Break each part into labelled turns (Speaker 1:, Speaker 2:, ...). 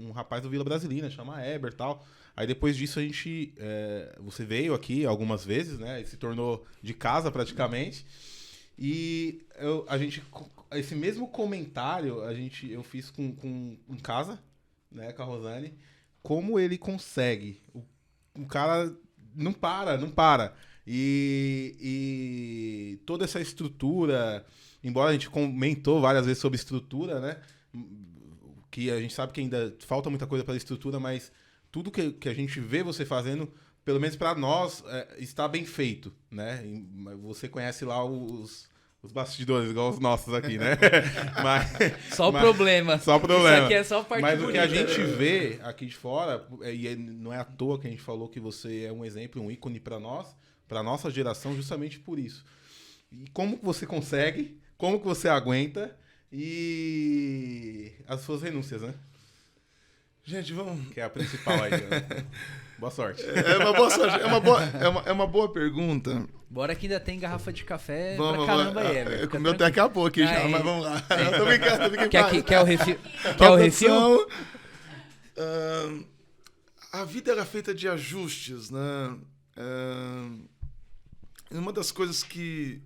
Speaker 1: um rapaz do Vila Brasilina, chama Eber e tal. Aí depois disso a gente... você veio aqui algumas vezes, né? E se tornou de casa praticamente. E esse mesmo comentário eu fiz em casa, né? Com a Rosane. Como ele consegue. O cara não para. E toda essa estrutura, embora a gente comentou várias vezes sobre estrutura, né? Que a gente sabe que ainda falta muita coisa para a estrutura, mas tudo que a gente vê você fazendo, pelo menos para nós, está bem feito, né? Você conhece lá os bastidores, igual os nossos aqui, né?
Speaker 2: Só o problema.
Speaker 1: Só o problema.
Speaker 2: Isso aqui é só a parte
Speaker 1: Mas
Speaker 2: bonita.
Speaker 1: o que a gente vê aqui de fora, e não é à toa que a gente falou que você é um exemplo, um ícone para nós, para nossa geração, justamente por isso. E como que você consegue, como que você aguenta e as suas renúncias, né?
Speaker 3: Gente, vamos...
Speaker 1: Que é a principal aí, né? Boa sorte.
Speaker 3: É uma boa pergunta.
Speaker 2: Bora que ainda tem garrafa de café
Speaker 3: Vamos,
Speaker 2: pra caramba aí, Ever.
Speaker 3: Eu comi até daqui a pouco aqui já, mas vamos lá. Tô brincando.
Speaker 2: Quer o refil? Quer o refil?
Speaker 3: A vida era feita de ajustes, né? Uma das coisas que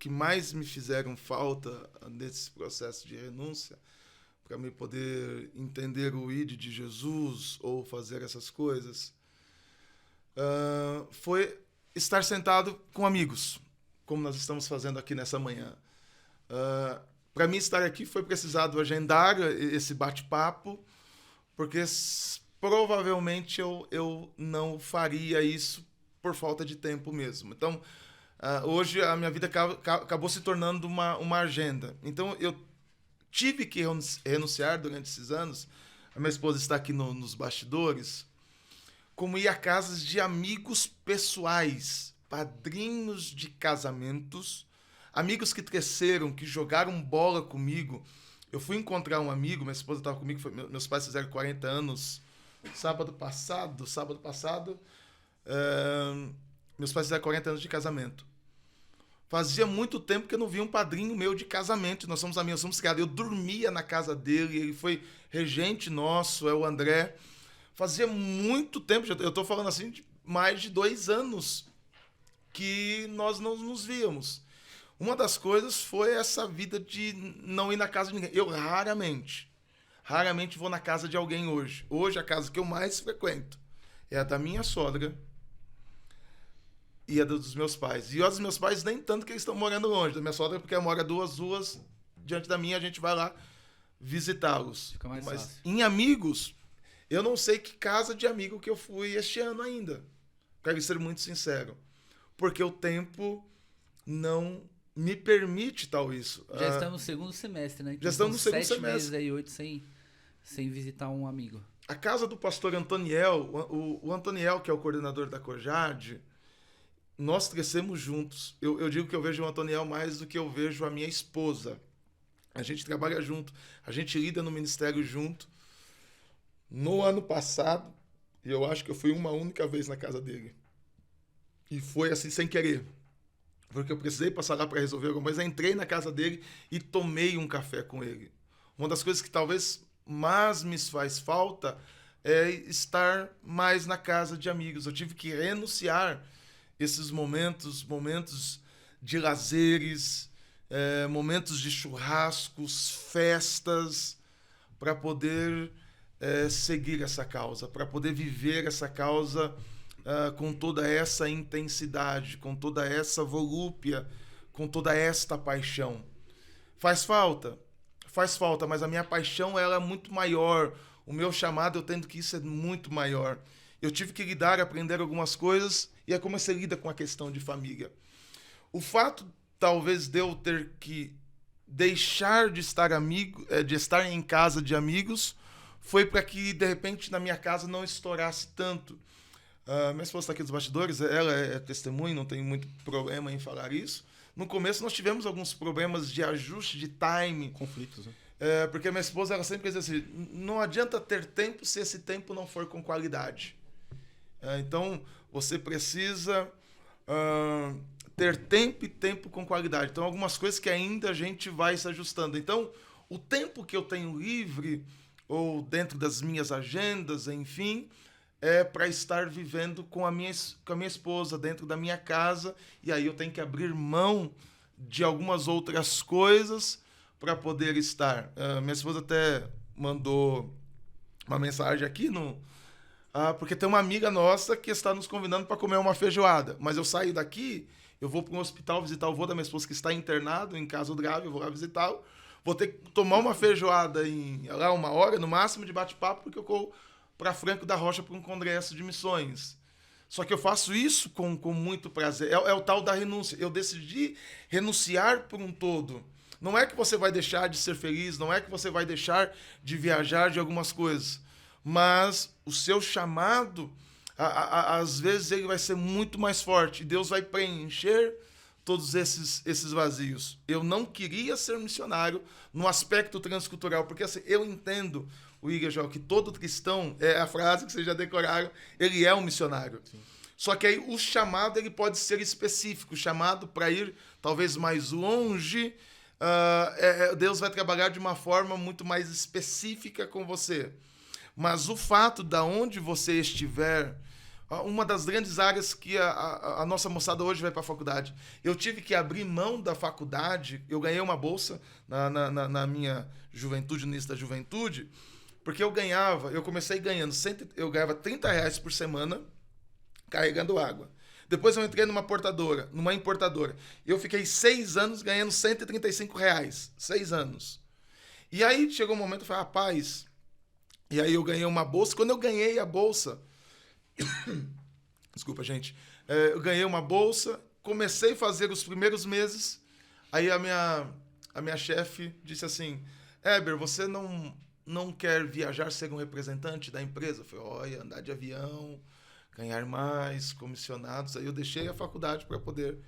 Speaker 3: mais me fizeram falta nesse processo de renúncia, para me poder entender o ID de Jesus ou fazer essas coisas, foi estar sentado com amigos, como nós estamos fazendo aqui nessa manhã. Para mim estar aqui foi precisado agendar esse bate-papo, porque provavelmente eu não faria isso por falta de tempo mesmo. Então, hoje a minha vida acabou se tornando uma agenda. Então, eu tive que renunciar durante esses anos. A minha esposa está aqui nos bastidores. Como ir a casas de amigos pessoais, padrinhos de casamentos, amigos que cresceram, que jogaram bola comigo. Eu fui encontrar um amigo, minha esposa estava comigo, meus pais fizeram 40 anos sábado passado. Meus pais fizeram 40 anos de casamento. Fazia muito tempo que eu não via um padrinho meu de casamento. Nós somos amigos, somos criados. Eu dormia na casa dele, ele foi regente nosso, é o André. Fazia muito tempo, eu estou falando assim, de mais de 2 anos que nós não nos víamos. Uma das coisas foi essa vida de não ir na casa de ninguém. Eu raramente vou na casa de alguém hoje. Hoje a casa que eu mais frequento é a da minha sogra e a dos meus pais. E a dos meus pais nem tanto que eles estão morando longe. Da minha sogra porque ela mora 2 ruas diante da minha, a gente vai lá visitá-los.
Speaker 2: Fica mais
Speaker 3: Mas
Speaker 2: fácil.
Speaker 3: em amigos, eu não sei que casa de amigo que eu fui este ano ainda. Quero ser muito sincero. Porque o tempo não me permite tal isso.
Speaker 2: Já estamos no segundo semestre, né? Então,
Speaker 3: já estamos no segundo
Speaker 2: 7
Speaker 3: semestre.
Speaker 2: meses aí, 8 sem visitar um amigo.
Speaker 3: A casa do pastor Antoniel, o Antoniel, que é o coordenador da Cojade, nós crescemos juntos. Eu digo que eu vejo o Antoniel mais do que eu vejo a minha esposa. A gente trabalha junto, a gente lida no ministério junto. No ano passado, eu acho que eu fui uma única vez na casa dele. E foi assim, sem querer. Porque eu precisei passar lá para resolver alguma coisa. Entrei na casa dele e tomei um café com ele. Uma das coisas que talvez mais me faz falta é estar mais na casa de amigos. Eu tive que renunciar esses momentos de lazeres, momentos de churrascos, festas, para poder seguir essa causa, para poder viver essa causa com toda essa intensidade, com toda essa volúpia, com toda esta paixão. Faz falta, mas a minha paixão ela é muito maior. O meu chamado, eu tendo que isso é muito maior. Eu tive que aprender algumas coisas e é como você lida com a questão de família. O fato, talvez, de eu ter que deixar de estar em casa de amigos foi para que, de repente, na minha casa não estourasse tanto. Minha esposa está aqui dos bastidores, ela é testemunha, não tem muito problema em falar isso. No começo, nós tivemos alguns problemas de ajuste, de time.
Speaker 1: Conflitos, né?
Speaker 3: Porque minha esposa ela sempre diz assim, não adianta ter tempo se esse tempo não for com qualidade. Então, você precisa ter tempo e tempo com qualidade. Então, algumas coisas que ainda a gente vai se ajustando. Então, o tempo que eu tenho livre, ou dentro das minhas agendas, enfim, para estar vivendo com a minha esposa dentro da minha casa, e aí eu tenho que abrir mão de algumas outras coisas para poder estar. Minha esposa até mandou uma mensagem aqui porque tem uma amiga nossa que está nos convidando para comer uma feijoada, mas eu saio daqui, eu vou para um hospital visitar o avô da minha esposa que está internado em caso grave, eu vou lá visitá-lo, vou ter que tomar uma feijoada em lá 1 hora no máximo de bate-papo, porque eu corro para Franco da Rocha para um congresso de missões. Só que eu faço isso com muito prazer. É o tal da renúncia. Eu decidi renunciar por um todo. Não é que você vai deixar de ser feliz, não é que você vai deixar de viajar de algumas coisas, mas o seu chamado, às vezes, ele vai ser muito mais forte. E Deus vai preencher todos esses vazios. Eu não queria ser missionário no aspecto transcultural, porque assim, eu entendo, William, que todo cristão, é a frase que vocês já decoraram, ele é um missionário. Sim. Só que aí o chamado ele pode ser específico, o chamado para ir talvez mais longe, Deus vai trabalhar de uma forma muito mais específica com você. Mas o fato de onde você estiver, uma das grandes áreas que a nossa moçada hoje vai para a faculdade, eu tive que abrir mão da faculdade, eu ganhei uma bolsa na minha juventude, no início da juventude, porque eu comecei ganhando, eu ganhava R$30 por semana carregando água. Depois eu entrei numa importadora. Eu fiquei 6 anos ganhando R$135. 6 anos. E aí chegou um momento, eu falei, rapaz, e aí eu ganhei uma bolsa. Quando eu ganhei a bolsa, desculpa, gente, eu ganhei uma bolsa, comecei a fazer os primeiros meses, aí a minha chefe disse assim, Heber, você não quer viajar, ser um representante da empresa? Eu falei, olha, andar de avião, ganhar mais, comissionados. Aí eu deixei a faculdade para poder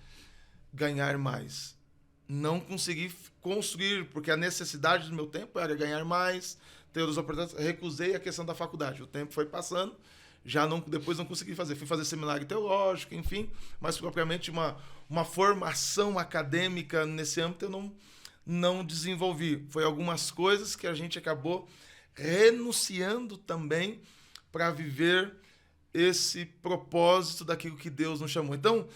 Speaker 3: ganhar mais. Não consegui construir, porque a necessidade do meu tempo era ganhar mais, ter as oportunidades. Recusei a questão da faculdade. O tempo foi passando, depois não consegui fazer. Fui fazer seminário teológico, enfim, mas propriamente uma formação acadêmica nesse âmbito eu não desenvolvi. Foi algumas coisas que a gente acabou renunciando também para viver esse propósito daquilo que Deus nos chamou. Então,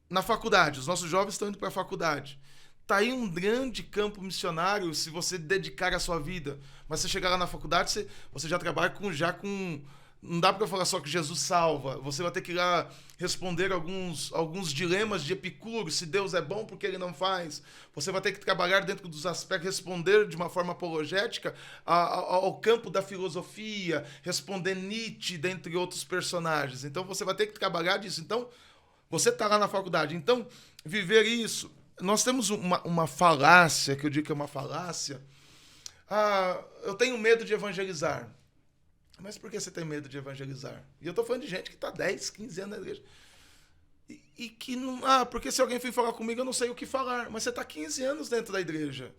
Speaker 3: na faculdade, os nossos jovens estão indo para a faculdade. Está aí um grande campo missionário se você dedicar a sua vida. Mas você chegar lá na faculdade, você já trabalha com... Não dá para falar só que Jesus salva. Você vai ter que ir lá responder alguns dilemas de Epicuro. Se Deus é bom, por que ele não faz? Você vai ter que trabalhar dentro dos aspectos, responder de uma forma apologética ao campo da filosofia, responder Nietzsche, dentre outros personagens. Então, você vai ter que trabalhar disso. Então, você está lá na faculdade. Então, viver isso. Nós temos uma falácia, que eu digo que é uma falácia. Eu tenho medo de evangelizar. Mas por que você tem medo de evangelizar? E eu estou falando de gente que está 10, 15 anos na igreja. E que não... porque se alguém vir falar comigo, eu não sei o que falar. Mas você está 15 anos dentro da igreja.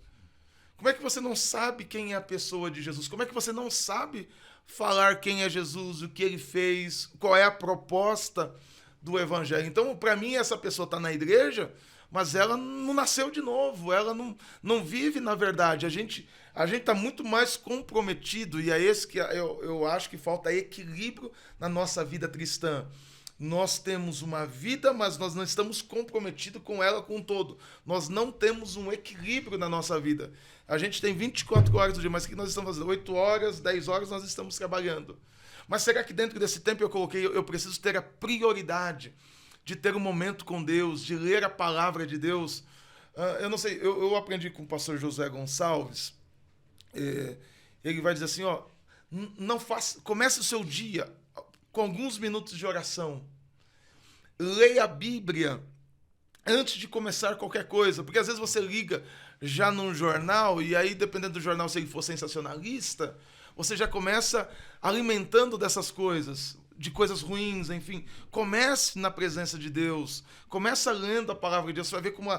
Speaker 3: Como é que você não sabe quem é a pessoa de Jesus? Como é que você não sabe falar quem é Jesus, o que ele fez, qual é a proposta do evangelho? Então, para mim, essa pessoa está na igreja, mas ela não nasceu de novo. Ela não vive na verdade. A gente está muito mais comprometido, e é esse que eu acho que falta equilíbrio na nossa vida cristã. Nós temos uma vida, mas nós não estamos comprometidos com ela com todo. Nós não temos um equilíbrio na nossa vida. A gente tem 24 horas do dia, mas o que nós estamos fazendo? 8 horas, 10 horas nós estamos trabalhando. Mas será que dentro desse tempo eu preciso ter a prioridade de ter um momento com Deus, de ler a palavra de Deus? Eu não sei, eu aprendi com o pastor José Gonçalves. Ele vai dizer assim, comece o seu dia com alguns minutos de oração. Leia a Bíblia antes de começar qualquer coisa, porque às vezes você liga já num jornal, e aí, dependendo do jornal, se ele for sensacionalista, você já começa alimentando dessas coisas. de coisas ruins, enfim. Comece na presença de Deus. Comece lendo a palavra de Deus. Você vai ver como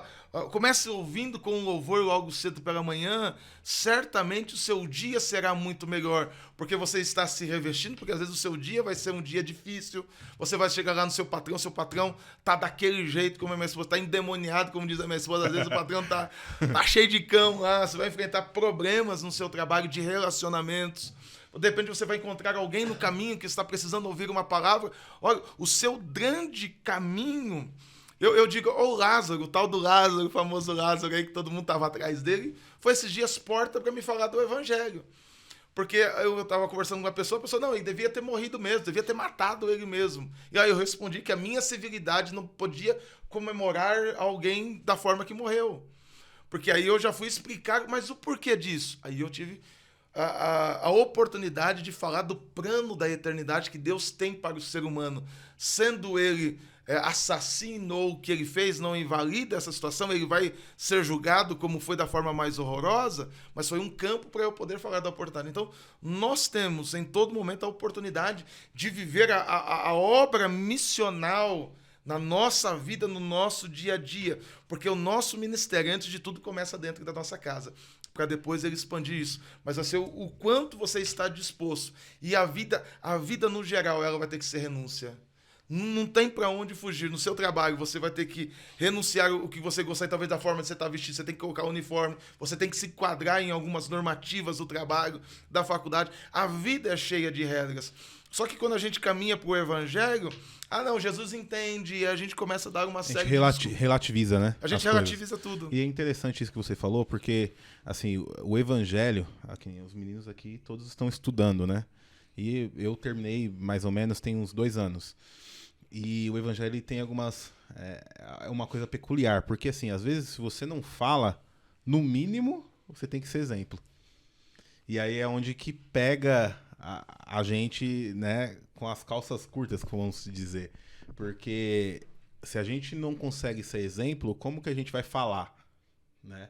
Speaker 3: comece ouvindo com louvor logo cedo pela manhã. Certamente o seu dia será muito melhor. Porque você está se revestindo, porque às vezes o seu dia vai ser um dia difícil. Você vai chegar lá no seu patrão tá daquele jeito, como a minha esposa, tá endemoniado, como diz a minha esposa. Às vezes o patrão tá cheio de cão lá. Você vai enfrentar problemas no seu trabalho de relacionamentos. De repente você vai encontrar alguém no caminho que está precisando ouvir uma palavra. Olha, o seu grande caminho... Eu digo, o Lázaro, o tal do Lázaro, o famoso Lázaro aí que todo mundo estava atrás dele, foi esses dias porta para me falar do evangelho. Porque eu estava conversando com uma pessoa, a pessoa, não, ele devia ter morrido mesmo, devia ter matado ele mesmo. E aí eu respondi que a minha civilidade não podia comemorar alguém da forma que morreu. Porque aí eu já fui explicar, mas o porquê disso? Aí eu tive... A oportunidade de falar do plano da eternidade que Deus tem para o ser humano. Sendo ele assassino ou o que ele fez não invalida essa situação, ele vai ser julgado como foi da forma mais horrorosa, mas foi um campo para eu poder falar da oportunidade. Então, nós temos em todo momento a oportunidade de viver a obra missional na nossa vida, no nosso dia a dia, porque o nosso ministério, antes de tudo, começa dentro da nossa casa, para depois ele expandir isso. Mas vai ser o quanto você está disposto. E a vida no geral, ela vai ter que ser renúncia. Não tem para onde fugir. No seu trabalho, você vai ter que renunciar o que você gostaria, talvez da forma de você estar vestido. Você tem que colocar o uniforme. Você tem que se enquadrar em algumas normativas do trabalho, da faculdade. A vida é cheia de regras. Só que quando a gente caminha para o evangelho, não, Jesus entende, e a gente começa a dar uma série
Speaker 1: de... relativiza, né?
Speaker 3: A gente relativiza tudo.
Speaker 1: E é interessante isso que você falou, porque, assim, o evangelho, aqui, os meninos aqui, todos estão estudando, né? E eu terminei, mais ou menos, tem uns 2 anos. E o evangelho tem algumas... É uma coisa peculiar, porque, assim, às vezes, se você não fala, no mínimo, você tem que ser exemplo. E aí é onde que pega a gente, né, com as calças curtas, como vamos dizer. Porque se a gente não consegue ser exemplo, como que a gente vai falar, né?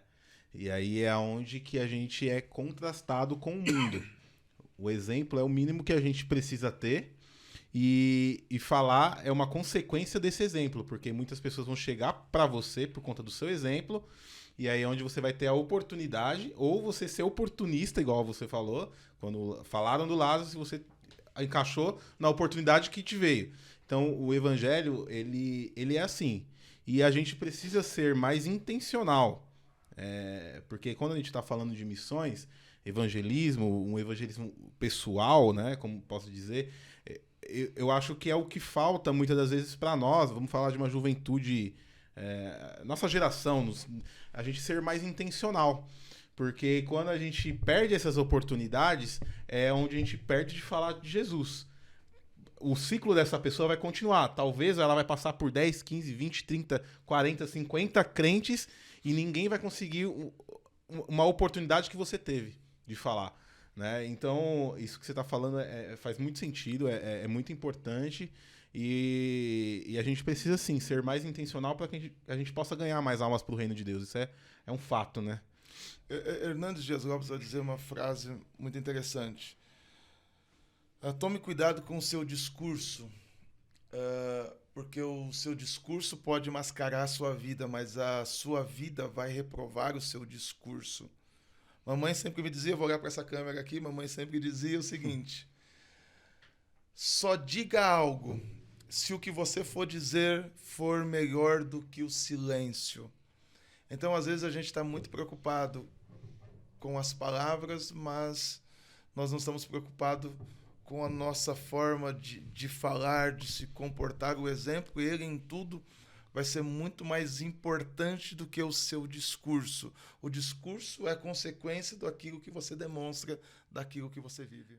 Speaker 1: E aí é onde que a gente é contrastado com o mundo. O exemplo é o mínimo que a gente precisa ter e falar é uma consequência desse exemplo, porque muitas pessoas vão chegar para você por conta do seu exemplo. E aí é onde você vai ter a oportunidade, ou você ser oportunista, igual você falou, quando falaram do Lázaro, se você encaixou na oportunidade que te veio. Então, o evangelho, ele é assim. E a gente precisa ser mais intencional. Porque quando a gente está falando de missões, evangelismo, um evangelismo pessoal, né, como posso dizer, eu acho que é o que falta muitas das vezes para nós. Vamos falar de uma juventude... nossa geração, a gente ser mais intencional, porque quando a gente perde essas oportunidades é onde a gente perde de falar de Jesus. O ciclo dessa pessoa vai continuar, talvez ela vai passar por 10, 15, 20, 30, 40, 50 crentes e ninguém vai conseguir uma oportunidade que você teve de falar, né? Então isso que você está falando faz muito sentido, é muito importante. E a gente precisa, sim, ser mais intencional para que a gente possa ganhar mais almas para o reino de Deus. Isso é um fato, né?
Speaker 3: Hernandes Dias Lopes vai dizer uma frase muito interessante. Tome cuidado com o seu discurso, porque o seu discurso pode mascarar a sua vida, mas a sua vida vai reprovar o seu discurso. Mamãe sempre me dizia, vou olhar para essa câmera aqui, mamãe sempre dizia o seguinte: só diga algo se o que você for dizer for melhor do que o silêncio. Então, às vezes, a gente está muito preocupado com as palavras, mas nós não estamos preocupados com a nossa forma de falar, de se comportar. O exemplo, ele em tudo, vai ser muito mais importante do que o seu discurso. O discurso é consequência daquilo que você demonstra, daquilo que você vive.